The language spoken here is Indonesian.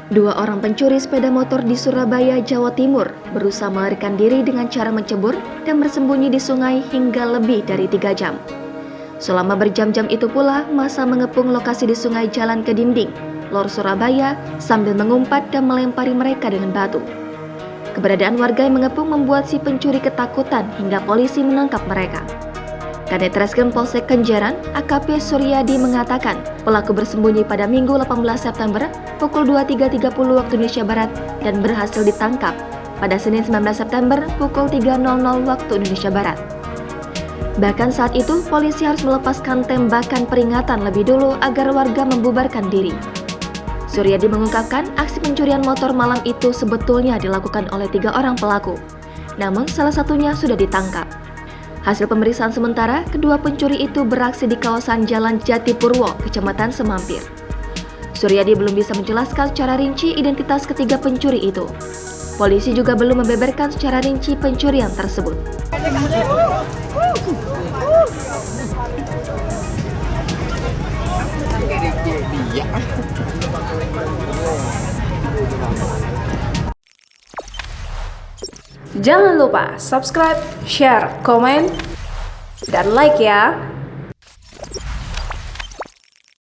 Dua orang pencuri sepeda motor di Surabaya, Jawa Timur berusaha melarikan diri dengan cara mencebur dan bersembunyi di sungai hingga lebih dari 3 jam. Selama berjam-jam itu pula, massa mengepung lokasi di Sungai Jalan Kedinding, Lor Surabaya, sambil mengumpat dan melempari mereka dengan batu. Keberadaan warga yang mengepung membuat si pencuri ketakutan hingga polisi menangkap mereka. Kadit Reskrim Polsek Kenjeran, AKP Suryadi mengatakan pelaku bersembunyi pada Minggu 18 September pukul 23.30 waktu Indonesia Barat dan berhasil ditangkap pada Senin 19 September pukul 3.00 waktu Indonesia Barat. Bahkan saat itu, polisi harus melepaskan tembakan peringatan lebih dulu agar warga membubarkan diri. Suryadi mengungkapkan aksi pencurian motor malam itu sebetulnya dilakukan oleh 3 orang pelaku, namun salah satunya sudah ditangkap. Hasil pemeriksaan sementara, kedua pencuri itu beraksi di kawasan Jalan Jatipurwo, Kecamatan Semampir. Suryadi belum bisa menjelaskan secara rinci identitas ketiga pencuri itu. Polisi juga belum membeberkan secara rinci pencurian tersebut. Jangan lupa subscribe, share, komen, dan like ya.